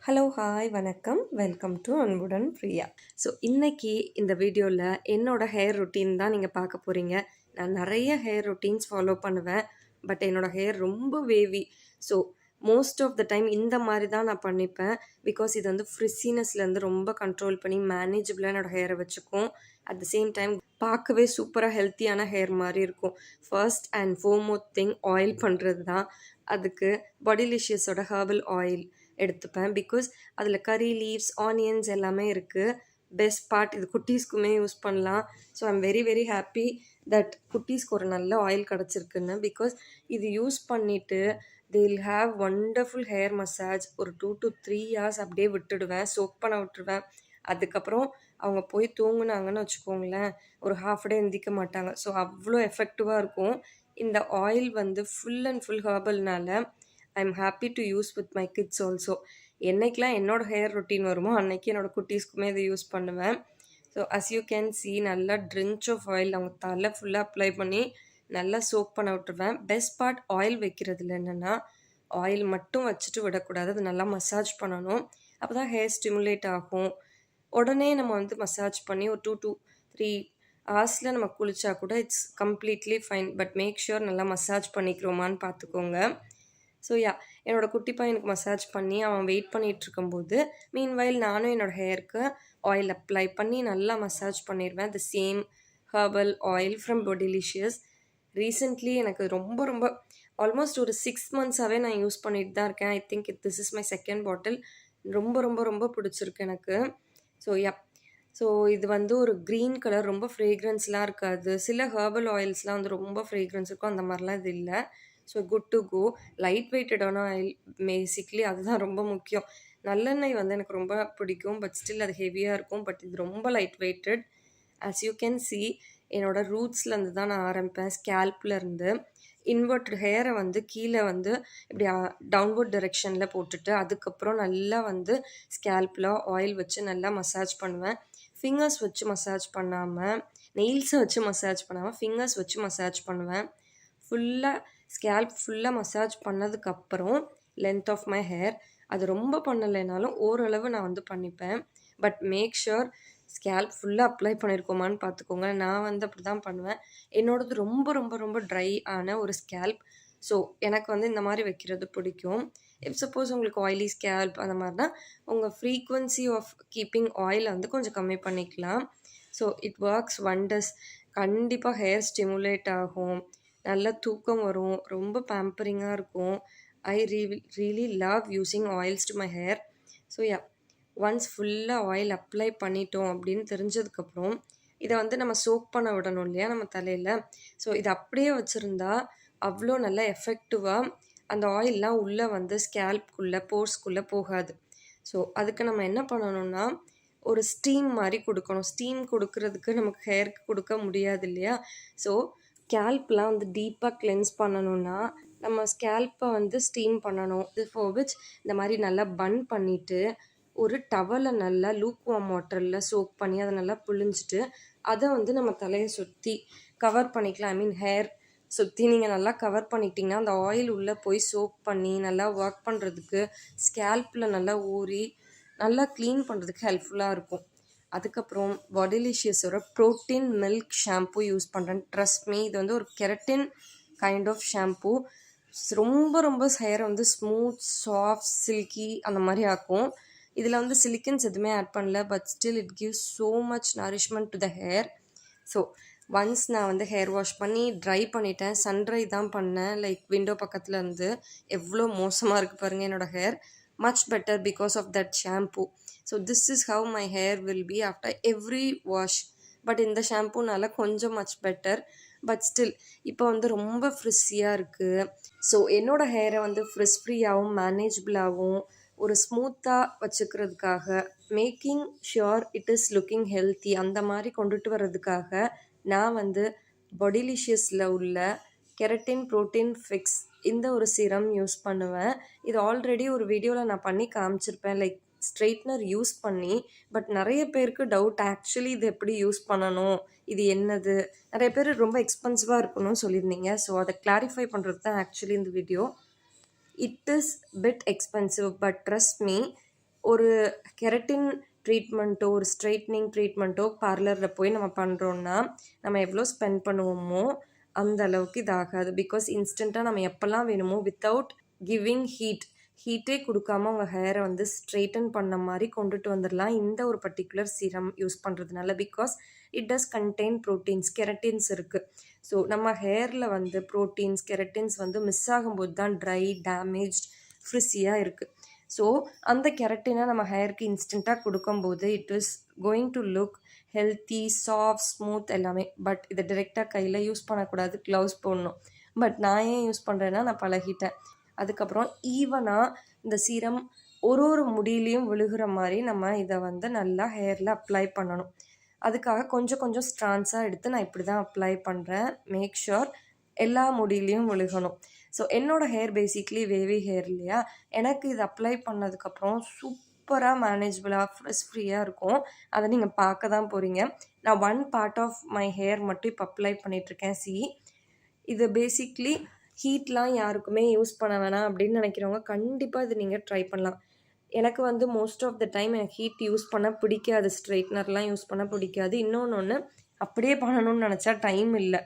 Hello hi வணக்கம் welcome to அன்புடன் Priya. So இன்றைக்கி இந்த வீடியோவில் என்னோடய ஹேர் ரொட்டீன் தான் நீங்கள் பார்க்க போகிறீங்க. நான் நிறைய ஹேர் ரொட்டீன்ஸ் ஃபாலோ பண்ணுவேன், பட் என்னோடய ஹேர் ரொம்ப wavy. So most of the time இந்த மாதிரி தான் நான் பண்ணிப்பேன். பிகாஸ் இது வந்து ஃப்ரிஸினஸ்லேருந்து ரொம்ப கண்ட்ரோல் பண்ணி மேனேஜபிளாக என்னோடய ஹேரை வச்சுக்கும். அட் த சேம் டைம் பார்க்கவே சூப்பராக ஹெல்த்தியான ஹேர் மாதிரி இருக்கும். First and foremost thing oil பண்ணுறது தான். அதுக்கு பாடிலிஷியஸோட ஹெர்பல் ஆயில் எடுத்துப்பேன். பிகாஸ் அதில் கறி லீவ்ஸ், ஆனியன்ஸ் எல்லாமே இருக்குது. பெஸ்ட் பார்ட், இது குட்டீஸ்க்குமே யூஸ் பண்ணலாம். So I'm very very happy that குட்டீஸ்க்கு ஒரு நல்ல ஆயில் கிடச்சிருக்குன்னு. பிகாஸ் இது யூஸ் பண்ணிவிட்டு they will have wonderful hair massage. ஒரு 2 to 3 hours அப்படியே விட்டுடுவேன், சோக் பண்ண விட்டுருவேன். அதுக்கப்புறம் அவங்க போய் தூங்குனாங்கன்னு வச்சுக்கோங்களேன், ஒரு ஹாஃப் டே எந்திக்க மாட்டாங்க. ஸோ அவ்வளோ எஃபெக்டிவாக இருக்கும். இந்த ஆயில் வந்து ஃபுல் அண்ட் ஃபுல் ஹெர்பல்னால I am happy to use with my kids also. என்னைக்கெலாம் என்னோடய ஹேர் ரொட்டீன் வருமோ அன்னைக்கு என்னோடய குட்டீஸ்க்குமே இதை யூஸ் பண்ணுவேன். So as you can see நல்லா ட்ரின்ச் ஆஃப் ஆயில் அவங்க தலை ஃபுல்லாக அப்ளை பண்ணி நல்லா சோக் பண்ண விட்டுருவேன். பெஸ்ட் பார்ட் ஆயில் வைக்கிறதுல என்னென்னா, ஆயில் மட்டும் வச்சுட்டு விடக்கூடாது, அது நல்லா மசாஜ் பண்ணணும். அப்போ தான் ஹேர் ஸ்டிமுலேட் ஆகும். உடனே நம்ம வந்து மசாஜ் பண்ணி ஒரு 2 to 3 ஹவர்ஸில் நம்ம குளித்தா கூட it's completely fine. But make sure நல்லா மசாஜ் பண்ணிக்கிறோமான்னு பார்த்துக்கோங்க. ஸோ என்னோடய குட்டி பையனுக்கு மசாஜ் பண்ணி அவன் வெயிட் பண்ணிகிட்டு இருக்கும்போது மீன்வைல் நானும் என்னோடய ஹேருக்கு ஆயில் அப்ளை பண்ணி நல்லா மசாஜ் பண்ணிடுவேன். The same herbal oil from Bodilicious. Recently எனக்கு ரொம்ப ரொம்ப ஆல்மோஸ்ட் ஒரு 6 months-ஆகவே நான் யூஸ் பண்ணிட்டு தான் இருக்கேன். I think this is my second bottle. ரொம்ப ரொம்ப ரொம்ப பிடிச்சிருக்கு எனக்கு. ஸோ இது வந்து ஒரு க்ரீன் கலர், ரொம்ப ஃப்ரேக்ரன்ஸ்லாம் இருக்காது. சில ஹெர்பல் ஆயில்ஸ்லாம் வந்து ரொம்ப ஃப்ரேக்ரன்ஸ் இருக்கும், அந்த மாதிரிலாம் இது இல்லை. So good to go. Light வெயிட்டடான ஆயில் பேசிக்லி அதுதான் ரொம்ப முக்கியம். நல்லெண்ணெய் வந்து எனக்கு ரொம்ப பிடிக்கும், பட் ஸ்டில் அது ஹெவியாக இருக்கும். பட் இது ரொம்ப light weighted. As you can see என்னோடய ரூட்ஸ்லேருந்து தான் நான் ஆரம்பிப்பேன், ஸ்கேல்ப்லேருந்து. இன்வெர்ட் ஹேரை வந்து கீழே வந்து இப்படி டவுன்வர்ட் டைரெக்ஷனில் போட்டுட்டு அதுக்கப்புறம் நல்லா வந்து ஸ்கேல்பில் ஆயில் வச்சு நல்லா மசாஜ் பண்ணுவேன். ஃபிங்கர்ஸ் வச்சு மசாஜ் பண்ணாமல், நெயில்ஸை வச்சு மசாஜ் பண்ணாமல் ஃபிங்கர்ஸ் வச்சு மசாஜ் பண்ணுவேன். ஃபுல்லாக ஸ்கேல்ப் ஃபுல்லாக மசாஜ் பண்ணதுக்கப்புறம் லென்த் ஆஃப் மை ஹேர், அது ரொம்ப பண்ணலைனாலும் ஓரளவு நான் வந்து பண்ணிப்பேன். பட் மேக் ஷுர் ஸ்கேல்ப் ஃபுல்லாக அப்ளை பண்ணியிருக்கோமான்னு பார்த்துக்கோங்க. நான் வந்து அப்படி தான் பண்ணுவேன். என்னோடது ரொம்ப ரொம்ப ரொம்ப ட்ரை ஆன ஒரு ஸ்கேல்ப். ஸோ எனக்கு வந்து இந்த மாதிரி வைக்கிறது பிடிக்கும். இஃப் சப்போஸ் உங்களுக்கு ஆயிலி ஸ்கேல்ப் அந்த மாதிரினா உங்கள் ஃப்ரீக்வன்சி ஆஃப் கீப்பிங் ஆயிலை வந்து கொஞ்சம் கம்மி பண்ணிக்கலாம். So it works wonders. கண்டிப்பாக ஹேர் ஸ்டிமுலேட் ஆகும், நல்ல தூக்கம் வரும், ரொம்ப பேம்பரிங்காக இருக்கும். I really love using oils to my hair. So once ஃபுல்லாக ஆயில் அப்ளை பண்ணிட்டோம் அப்படின்னு தெரிஞ்சதுக்கப்புறம் இதை வந்து நம்ம சோக் பண்ண விடணும் இல்லையா நம்ம தலையில். ஸோ இதை அப்படியே வச்சுருந்தா அவ்வளோ நல்லா எஃபெக்டிவாக அந்த ஆயிலெலாம் உள்ளே வந்து ஸ்கேல்ப்குள்ளே போர்ஸ்குள்ளே போகாது. ஸோ அதுக்கு நம்ம என்ன பண்ணணும்னா, ஒரு ஸ்டீம் மாதிரி கொடுக்கணும். ஸ்டீம் கொடுக்கறதுக்கு நமக்கு ஹேருக்கு கொடுக்க முடியாது இல்லையா. ஸோ ஸ்கேல்ப்லாம் வந்து டீப்பாக கிளென்ஸ் பண்ணணும்னா நம்ம ஸ்கேல்ப்பை வந்து ஸ்டீம் பண்ணணும். இது ஃபார் விச் இந்த மாதிரி நல்லா பன் பண்ணிவிட்டு ஒரு டவலை நல்லா லூக் வார்ம் வாட்டரில் சோக் பண்ணி அதை நல்லா புழிஞ்சிட்டு அதை வந்து நம்ம தலையை சுற்றி கவர் பண்ணிக்கலாம். ஐ மீன் ஹேர் சுற்றி நீங்கள் நல்லா கவர் பண்ணிக்கிட்டிங்கன்னா அந்த ஆயில் உள்ளே போய் சோக் பண்ணி நல்லா ஒர்க் பண்ணுறதுக்கு, ஸ்கேல்ப்பில் நல்லா ஊறி நல்லா க்ளீன் பண்ணுறதுக்கு ஹெல்ப்ஃபுல்லாக இருக்கும். அதுக்கப்புறம் பாடிலிஷியஸோட ப்ரோட்டீன் மில்க் ஷாம்பூ யூஸ் பண்ணுறேன். ட்ரஸ்ட் மீ, இது வந்து ஒரு கெரட்டின் கைண்ட் ஆஃப் ஷாம்பூ. ரொம்ப ரொம்ப ஹேரை வந்து ஸ்மூத், சாஃப்ட், சில்கி அந்த மாதிரி ஆக்கும். இதில் வந்து சிலிக்கன்ஸ் எதுவுமே ஆட் பண்ணல, but still it gives so much nourishment to the hair. So once நான் வந்து ஹேர் வாஷ் பண்ணி ட்ரை பண்ணிட்டேன். சன்ட்ரை தான் பண்ணேன், லைக் விண்டோ பக்கத்தில் இருந்து. எவ்வளோ மோசமாக இருக்குது பாருங்கள் என்னோடய hair. Much better because of that shampoo. So this is how my hair will be after every wash. But இந்த ஷாம்பூனால கொஞ்சம் மச் பெட்டர். பட் ஸ்டில் இப்போ வந்து ரொம்ப ஃப்ரிஸ்ஸியாக இருக்குது. ஸோ என்னோடய ஹேரை வந்து ஃப்ரிஸ் ஃப்ரீயாகவும் மேனேஜபிளாகவும் ஒரு ஸ்மூத்தாக வச்சுக்கிறதுக்காக, making sure it is looking healthy, அந்த மாதிரி கொண்டுட்டு வர்றதுக்காக நான் வந்து பாடிலிஷியஸில் உள்ள கெரட்டின் ப்ரோட்டீன் ஃபிக்ஸ் இந்த ஒரு சிரம் யூஸ் பண்ணுவேன். இது ஆல்ரெடி ஒரு வீடியோவில் நான் பண்ணி காமிச்சிருப்பேன், லைக் ஸ்ட்ரெயிட்னர் யூஸ் பண்ணி. பட் நிறைய பேருக்கு டவுட், ஆக்சுவலி இது எப்படி யூஸ் பண்ணணும், இது என்னது, நிறைய பேர் ரொம்ப எக்ஸ்பென்சிவாக இருக்கணும்னு சொல்லியிருந்தீங்க. ஸோ அதை கிளாரிஃபை பண்ணுறது தான் ஆக்சுவலி இந்த video. It is bit expensive, but trust me, ஒரு கெரட்டின் ட்ரீட்மெண்ட்டோ ஒரு ஸ்ட்ரைட்னிங் ட்ரீட்மெண்ட்டோ பார்லரில் போய் நம்ம பண்ணுறோன்னா நம்ம எவ்வளோ ஸ்பெண்ட் பண்ணுவோமோ அந்த அளவுக்கு இதாகாது. பிகாஸ் இன்ஸ்டண்ட்டாக நம்ம எப்போல்லாம் வேணுமோ வித்தவுட் கிவிங் ஹீட்டே கொடுக்காம உங்கள் ஹேரை வந்து ஸ்ட்ரெயிட்டன் பண்ண மாதிரி கொண்டுட்டு வந்துடலாம் இந்த ஒரு பர்டிகுலர் சீரம் யூஸ் பண்ணுறதுனால. Because it does contain proteins, keratins இருக்குது. ஸோ நம்ம ஹேரில் வந்து ப்ரோட்டீன்ஸ் கெரட்டின்ஸ் வந்து மிஸ் ஆகும்போது தான் ட்ரை டேமேஜ்ட் ஃப்ரிஸியாக இருக்குது. ஸோ அந்த கெரட்டினை நம்ம ஹேருக்கு இன்ஸ்டண்ட்டாக கொடுக்கும்போது it is going to look healthy, soft, smooth எல்லாமே. பட் இதை டிரெக்டாக கையில் யூஸ் பண்ணக்கூடாது, க்ளவுஸ் போடணும். பட் நான் ஏன் யூஸ் பண்ணுறேன்னா நான் பழகிட்டேன். அதுக்கப்புறம் ஈவனாக இந்த சீரம் ஒரு முடியிலையும் விழுகிற மாதிரி நம்ம இதை வந்து நல்லா ஹேரில் அப்ளை பண்ணணும். அதுக்காக கொஞ்சம் கொஞ்சம் ஸ்ட்ரான்ஸாக எடுத்து நான் இப்படி தான் அப்ளை பண்ணுறேன். மேக் ஷுர் எல்லா முடியிலையும் விழுகணும். ஸோ என்னோடய ஹேர் பேசிக்லி வேவி ஹேர் இல்லையா, எனக்கு இது அப்ளை பண்ணதுக்கப்புறம் சூப்பராக மேனேஜபிளாக ஃப்ரெஷ்ஃப்ரீயாக இருக்கும். அதை நீங்கள் பார்க்க தான் போகிறீங்க. நான் one part of my hair மட்டும் இப்போ அப்ளை பண்ணிகிட்ருக்கேன். இது பேசிக்லி ஹீட்லாம் யாருக்குமே யூஸ் பண்ண வேணாம் அப்படின்னு நினைக்கிறவங்க கண்டிப்பாக இது நீங்கள் ட்ரை பண்ணலாம். எனக்கு வந்து மோஸ்ட் ஆஃப் த டைம் எனக்கு ஹீட் யூஸ் பண்ண பிடிக்காது, ஸ்ட்ரைட்னர்லாம் யூஸ் பண்ண பிடிக்காது. இன்னொன்று அப்படியே பண்ணணும்னு நினச்சா டைம் இல்லை.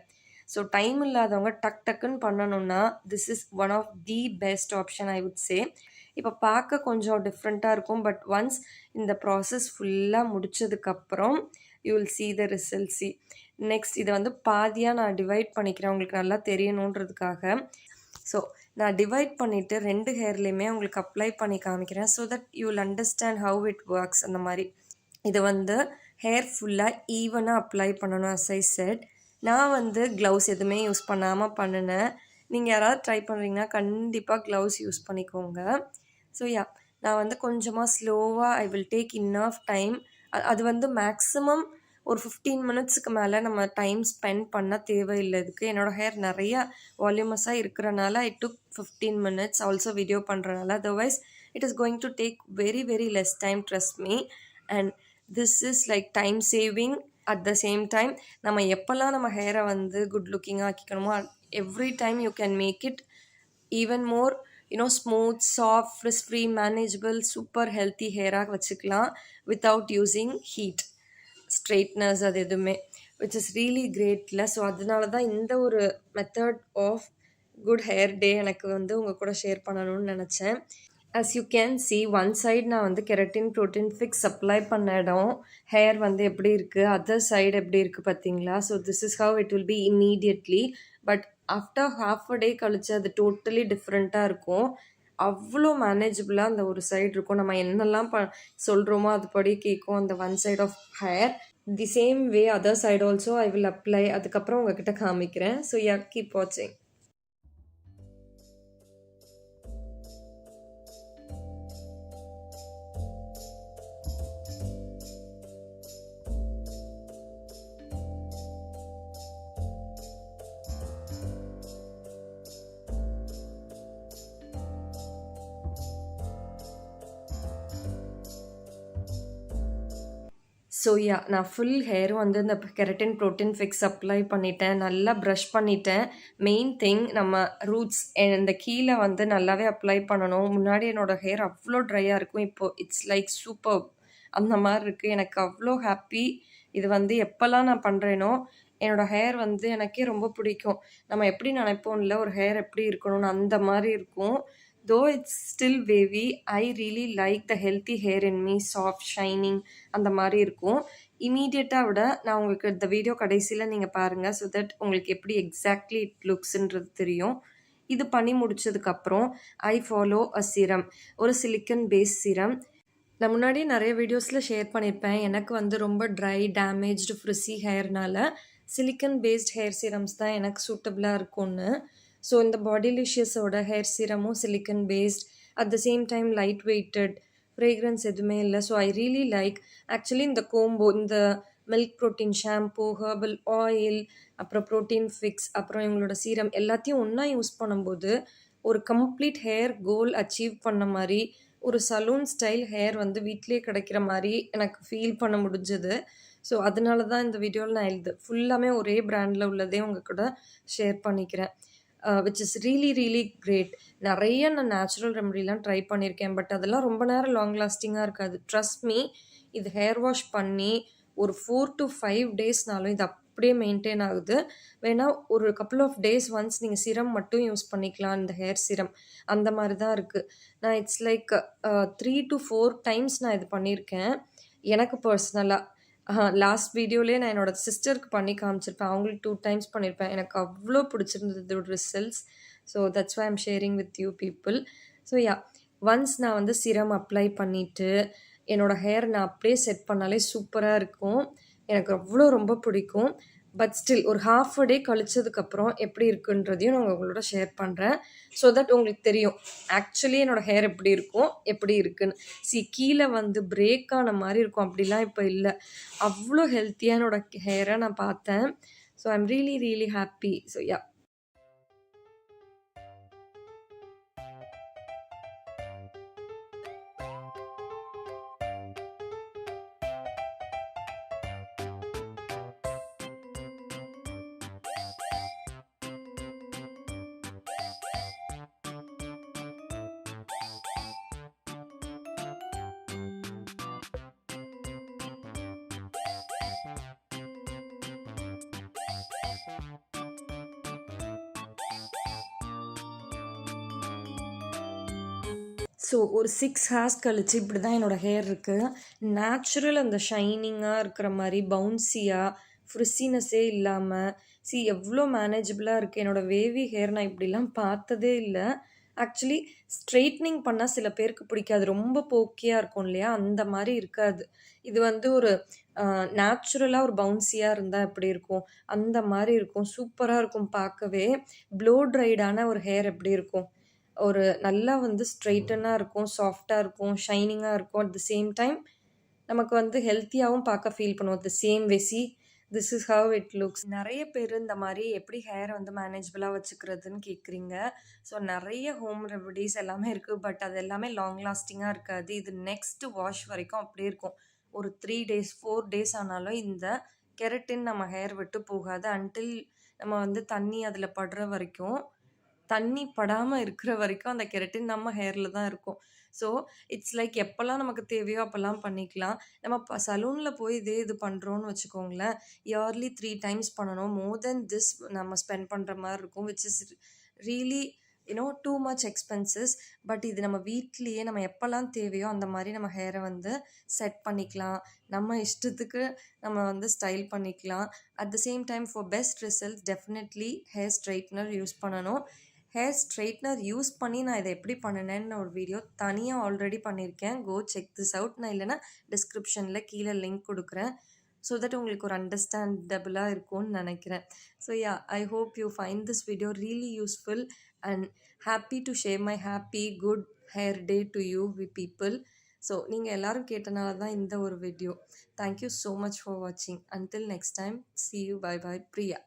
ஸோ டைம் இல்லாதவங்க டக்குன்னு பண்ணணுன்னா this is one of the best option I would say. இப்போ பார்க்க கொஞ்சம் டிஃப்ரெண்ட்டாக இருக்கும். பட் ஒன்ஸ் இந்த ப்ராசஸ் ஃபுல்லாக முடித்ததுக்கப்புறம் you will see the result. Next இதை வந்து பாதியாக நான் டிவைட் பண்ணிக்கிறேன் உங்களுக்கு நல்லா தெரியணுன்றதுக்காக. ஸோ நான் டிவைட் பண்ணிவிட்டு 2 ஹேர்லேயுமே உங்களுக்கு அப்ளை பண்ணி காமிக்கிறேன். So that you will understand how it works. அந்த மாதிரி இது வந்து ஹேர் ஃபுல்லாக ஈவனாக அப்ளை பண்ணணும். as I said, நான் வந்து க்ளவுஸ் எதுவுமே யூஸ் பண்ணாமல் பண்ணினேன். நீங்கள் யாராவது ட்ரை பண்ணுறீங்கன்னா கண்டிப்பாக க்ளவுஸ் யூஸ் பண்ணிக்கோங்க. ஸோ நான் வந்து கொஞ்சமாக ஸ்லோவாக ஐ வில் டேக் இன்ஆஃப் டைம். அது வந்து மேக்ஸிமம் ஒரு 15 மினிட்ஸுக்கு மேலே நம்ம டைம் ஸ்பெண்ட் பண்ண தேவையில்லை. இதுக்கு என்னோடய ஹேர் நிறையா வால்யூமஸாக இருக்கிறனால I took 15 minutes also video பண்ணுறனால. Otherwise it is going to take very less time, trust me. And this is like time saving. At the same time நம்ம எப்போல்லாம் நம்ம ஹேரை வந்து குட் லுக்கிங்காக ஆக்கிக்கணுமோ every time you can make it even more smooth, soft, frizz free, manageable, super healthy ஹேராக வச்சுக்கலாம் without using heat straighteners அது எதுவுமே, விச் இஸ் ரியலி கிரேட்ல. ஸோ அதனால தான் இந்த ஒரு method of good hair day எனக்கு வந்து உங்கள் கூட ஷேர் பண்ணணும்னு நினச்சேன். as you can see one side நான் வந்து கெரட்டின் ப்ரோட்டீன் ஃபிக்ஸ் அப்ளை பண்ண இடம் ஹேர் வந்து எப்படி இருக்குது, அதர் சைடு எப்படி இருக்குது பார்த்தீங்களா. So this is how it will be immediately. But after half a day கழிச்சு அது டோட்டலி டிஃப்ரெண்ட்டாக இருக்கும். அவ்வளோ மேனேஜபிளாக அந்த ஒரு சைடு இருக்கும். நம்ம என்னெல்லாம் சொல்கிறோமோ அதுபடி கேட்கும் அந்த one side of hair. The same way other side also I will apply. அதுக்கப்புறம் உங்ககிட்ட காமிக்கிறேன். ஸோ கீப் வாட்சிங். ஸோ நான் ஃபுல் ஹேரும் வந்து இந்த கெரட்டின் ப்ரோட்டீன் ஃபிக்ஸ் அப்ளை பண்ணிட்டேன். நல்லா ப்ரஷ் பண்ணிட்டேன். மெயின் திங் நம்ம ரூட்ஸ் இந்த கீழே வந்து நல்லாவே அப்ளை பண்ணணும். முன்னாடி என்னோடய ஹேர் அவ்வளோ ட்ரையாக இருக்கும். இப்போது இட்ஸ் லைக் சூப்பர் அந்த மாதிரி இருக்குது. எனக்கு அவ்வளோ ஹாப்பி. இது வந்து எப்போல்லாம் நான் பண்ணுறேனோ என்னோடய ஹேர் வந்து எனக்கே ரொம்ப பிடிக்கும். நம்ம எப்படி நினைப்போம் இல்லை ஒரு ஹேர் எப்படி இருக்கணும்னு, அந்த மாதிரி இருக்கும். though it's still wavy, I really like the healthy hair in me, soft, shining அந்த மாதிரி இருக்கும். இமீடியட்டாக விட நான் உங்களுக்கு இந்த வீடியோ கடைசியில் நீங்கள் பாருங்கள். ஸோ தட் உங்களுக்கு எப்படி எக்ஸாக்ட்லி இட் லுக்ஸ்ன்றது தெரியும். இது பண்ணி முடிச்சதுக்கப்புறம் ஐ ஃபாலோ அ சீரம், ஒரு சிலிக்கன் பேஸ் சீரம். நான் முன்னாடியே நிறைய வீடியோஸில் ஷேர் பண்ணியிருப்பேன். எனக்கு வந்து ரொம்ப ட்ரை டேமேஜ்டு ஃப்ரிஸி ஹேர்னால சிலிக்கன் பேஸ்ட் ஹேர் சீரம்ஸ் தான் எனக்கு சூட்டபிளாக இருக்கும்னு. ஸோ இந்த பாடிலிஷியஸோட ஹேர் சீரமும் silicone based, at the same time light weighted, fragrance எதுவுமே இல்லை. So I really like. Actually இந்த கோம்போ, இந்த milk protein shampoo, herbal oil, அப்புறம் ப்ரோட்டீன் ஃபிக்ஸ், அப்புறம் இவங்களோட சீரம் எல்லாத்தையும் ஒன்றா யூஸ் பண்ணும்போது ஒரு கம்ப்ளீட் ஹேர் கோல் அச்சீவ் பண்ண மாதிரி, ஒரு சலூன் ஸ்டைல் ஹேர் வந்து வீட்டிலே கிடைக்கிற மாதிரி எனக்கு ஃபீல் பண்ண முடிஞ்சது. ஸோ அதனால தான் இந்த வீடியோவில் நான் ஃபுல்லாமே ஒரே பிராண்டில் உள்ளதே உங்கள் கூட ஷேர் பண்ணிக்கிறேன். Which is really really great. நிறைய நான் நேச்சுரல் ரெமடிலாம் ட்ரை பண்ணியிருக்கேன். பட் அதெல்லாம் ரொம்ப நேரம் லாங் லாஸ்டிங்காக இருக்காது. ட்ரஸ்ட் மீ, இது ஹேர் வாஷ் பண்ணி ஒரு 4 to 5 டேஸ்னாலும் இது அப்படியே மெயின்டைன் ஆகுது. வேணா ஒரு கப்புள் ஆஃப் டேஸ் ஒன்ஸ் நீங்கள் சிரம் மட்டும் யூஸ் பண்ணிக்கலாம். இந்த ஹேர் சிரம் அந்த மாதிரி தான் இருக்குது. நான் இட்ஸ் லைக் 3 to 4 டைம்ஸ் நான் இது பண்ணியிருக்கேன் எனக்கு பர்சனலாக. லாஸ்ட் வீடியோலேயே நான் என்னோட சிஸ்டருக்கு பண்ணி காமிச்சிருப்பேன். அவங்களுக்கு 2 டைம்ஸ் பண்ணியிருப்பேன். எனக்கு அவ்வளோ பிடிச்சிருந்தது இதோட results. So that's why I'm sharing with you people. So yeah, once நான் வந்து சிரம் அப்ளை பண்ணிவிட்டு என்னோடய ஹேர் நான் அப்படியே செட் பண்ணாலே சூப்பராக இருக்கும். எனக்கு அவ்வளோ ரொம்ப பிடிக்கும். பட் ஸ்டில் ஒரு ஹாஃப் அ டே கழிச்சதுக்கப்புறம் எப்படி இருக்குன்றதையும் நான் உங்களோட ஷேர் பண்ணுறேன். ஸோ தட் உங்களுக்கு தெரியும் ஆக்சுவலி என்னோடய ஹேர் எப்படி இருக்கும், எப்படி இருக்குன்னு. கீழே வந்து பிரேக் ஆன மாதிரி இருக்கும். அப்படிலாம் இப்போ இல்லை. அவ்வளோ ஹெல்த்தியாக என்னோடய ஹேரை நான் பார்த்தேன். So I am really really happy. So yeah. So ஒரு 6 ஹார்ஸ் கழிச்சு இப்படி தான் என்னோடய ஹேர் இருக்குது. நேச்சுரல் அந்த ஷைனிங்காக இருக்கிற மாதிரி பவுன்சியாக ஃப்ரிஸினஸ்ஸே இல்லாமல் எவ்வளோ மேனேஜபிளாக இருக்குது. என்னோடய வேவி ஹேர் நான் இப்படிலாம் பார்த்ததே இல்லை. ஆக்சுவலி ஸ்ட்ரெயிட்னிங் பண்ணால் சில பேருக்கு பிடிக்காது. ரொம்ப போக்கியாக இருக்கும் இல்லையா, அந்த மாதிரி இருக்காது. இது வந்து ஒரு நேச்சுரலாக ஒரு பவுன்சியாக இருந்தால் எப்படி இருக்கும் அந்த மாதிரி இருக்கும். சூப்பராக இருக்கும் பார்க்கவே. ப்ளோ ட்ரைடான ஒரு ஹேர் எப்படி இருக்கும், ஒரு நல்லா வந்து ஸ்ட்ரெயிட்டனாக இருக்கும், சாஃப்டாக இருக்கும், ஷைனிங்காக இருக்கும். அட் த சேம் டைம் நமக்கு வந்து ஹெல்த்தியாகவும் பார்க்க ஃபீல் பண்ணுவோம். The same way see this is how it looks. நிறைய பேர் இந்த மாதிரி எப்படி ஹேர் வந்து மேனேஜபிளாக வச்சுக்கிறதுன்னு கேட்குறீங்க. ஸோ நிறைய ஹோம் ரெமடிஸ் எல்லாமே இருக்குது. பட் அது எல்லாமே லாங் லாஸ்டிங்காக இருக்காது. இது நெக்ஸ்ட்டு வாஷ் வரைக்கும் அப்படியே இருக்கும். ஒரு 3 days 4 days ஆனாலும் இந்த கெரட்டின் நம்ம ஹேர் விட்டு போகாது. அன்டில் நம்ம வந்து தண்ணி அதில் படுற வரைக்கும், தண்ணி படாமல் இருக்கிற வரைக்கும் அந்த கெரட்டின் நம்ம ஹேரில் தான் இருக்கும். ஸோ இட்ஸ் லைக் எப்போல்லாம் நமக்கு தேவையோ அப்போல்லாம் பண்ணிக்கலாம். நம்ம சலூனில் போய் இது பண்ணுறோன்னு வச்சுக்கோங்களேன், இயர்லி 3 times பண்ணணும். மோர் தென் திஸ் நம்ம ஸ்பெண்ட் பண்ணுற மாதிரி இருக்கும். Which is really too much expenses. But இது நம்ம வீட்லேயே நம்ம எப்போல்லாம் தேவையோ அந்த மாதிரி நம்ம ஹேரை வந்து செட் பண்ணிக்கலாம். நம்ம இஷ்டத்துக்கு நம்ம வந்து ஸ்டைல் பண்ணிக்கலாம். At the same time for best results definitely hair straightener use பண்ணணும். ஹேர் ஸ்ட்ரைட்னர் யூஸ் பண்ணி நான் இதை எப்படி பண்ணினேன்னு ஒரு வீடியோ தனியாக ஆல்ரெடி பண்ணியிருக்கேன். Go check this out. நான் இல்லைனா டிஸ்கிரிப்ஷனில் கீழே லிங்க் கொடுக்குறேன். ஸோ தட் உங்களுக்கு ஒரு அண்டர்ஸ்டாண்டபிளாக இருக்கும்னு நினைக்கிறேன். So yeah, I hope you find this video really useful and happy to share my happy good hair day to you we people. So நீங்கள் எல்லோரும் கேட்டனால தான் இந்த ஒரு video. Thank you so much for வாட்சிங். Until next time, see you. Bye bye. Priya.